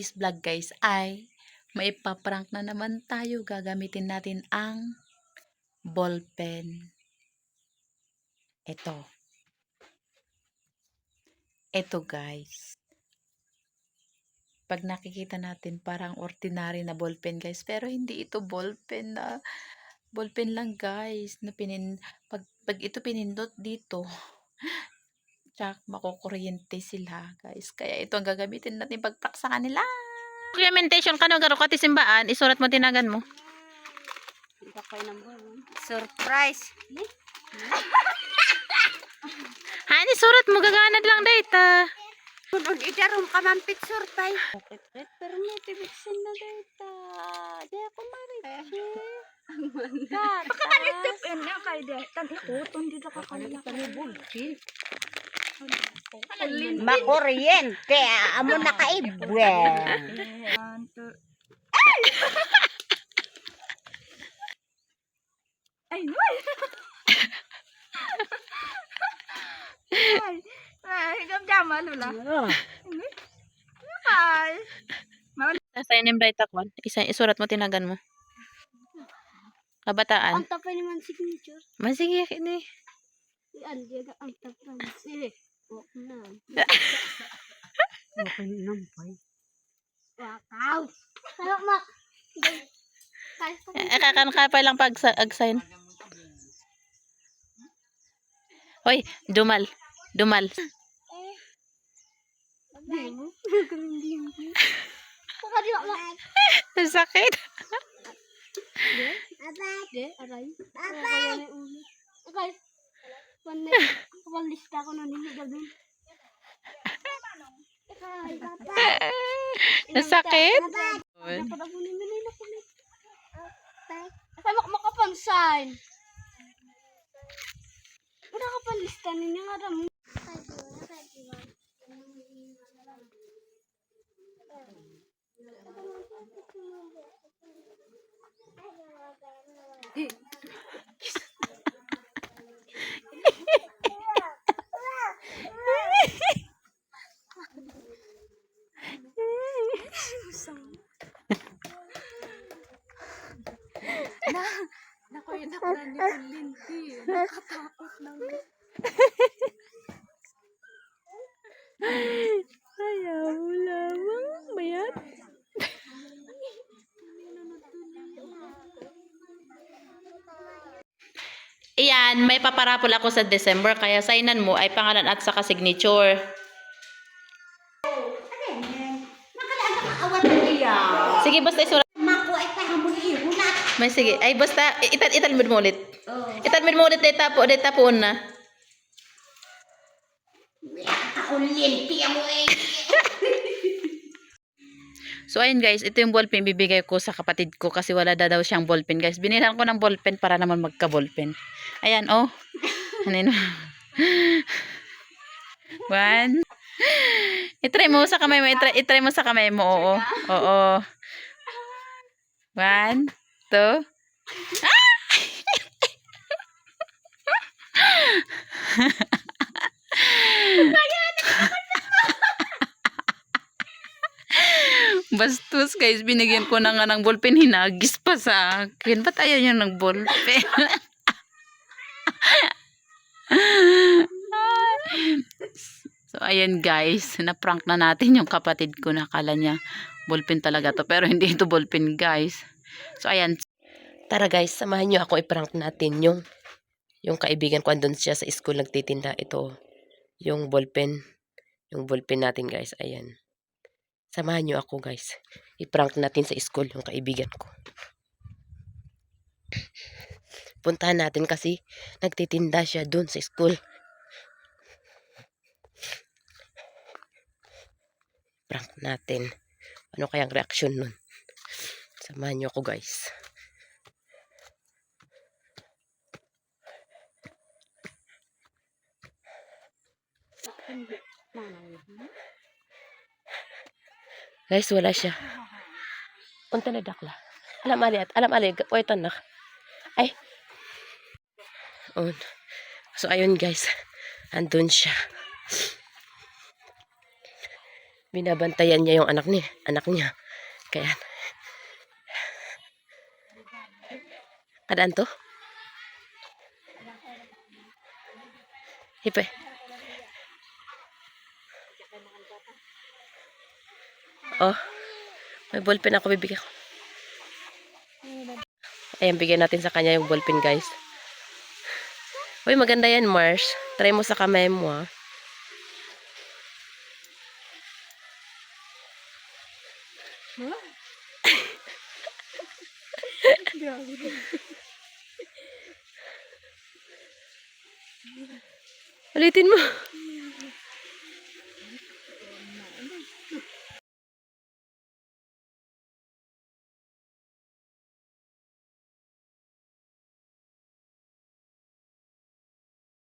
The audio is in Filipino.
today's vlog guys ay maipaprank na naman tayo. Gagamitin natin ang ballpen. Ito guys. Pag nakikita natin parang ordinary na ballpen guys. Pero hindi ito ballpen na. Ballpen lang guys. Na pag ito pinindot dito. Tsak makukuryente sila guys. Kaya ito ang gagamitin natin pag-prank sa kanila. Documentation ka no, garo ka ti simbaan, isurat mo tinagan mo. Surprise. Han, isurat mo gaganad lang data. Kung itarom ka man picture tay. Pero may tibiksin na data. Di ako marichi. Baka malitip na kay de. Tanikuton dito ka kanila kami bulki. Makuryente. Amo na kaibwe. Ay, no. Ay, gamjama lula. Ay. Sa inim data kwan, isurat mo tinagan mo. Kabataan. Ang tapay naman signature. Masige ni. Yan, diyan ang tapay. Sige. Wak na. Okay lang pa. Wakaw. Kaya mak. Kakan ka pa lang pag ag-sign. Hoy, dumal. Dumal. Sakit. Lista ko na nila gagawin. Nasakit? Makapansign. Wala ka pa lista ninyo nga ram. Naku, naklan niyo yung linti. Nakatakot lang. Ayaw lamang. Bayat. Iyan, may paparapol ako sa December. Kaya signan mo ay pangalan at saka signature. Sige, basta isurat. May sige. Ay, basta, italmid mo ulit. Italmid mo ulit, data po na. So, ayun guys, ito yung ballpen bibigay ko sa kapatid ko kasi wala daw siyang ballpen guys. Binilan ko ng ballpen para naman magka-ballpen. Ayan, oh. Ano One. I-try mo sa kamay mo. I-try mo sa kamay mo, oo. Oo. 1, 2. Bastos guys, binigyan ko na nga ng ballpen, hinagis pa sa akin. Ba't ayaw niya ng ballpen? So ayan guys, na-prank na natin yung kapatid ko, nakala niya ballpen talaga to, pero hindi ito ballpen guys. So ayan, tara guys, samahan niyo ako i-prank natin yung kaibigan ko, andun siya sa school nagtitinda. Ito yung ballpen natin guys. Ayan, samahan niyo ako guys, i-prank natin sa school yung kaibigan ko. Puntahan natin kasi nagtitinda siya dun sa school. Prank natin. Ano kayang reaksyon nun? Samahan niyo ako guys. Guys, wala siya. Unta na dakla. Alam ali. Wait na. Ay. So ayun guys. Andun siya. Binabantayan niya yung anak niya. Kaya, kadaan to? Hipe. Oh, may ballpen ako bibigyan ko. Ayan, bigyan natin sa kanya yung ballpen, guys. Uy, maganda yan, Mars. Try mo sa kamay mo, ah. Ulitin mo.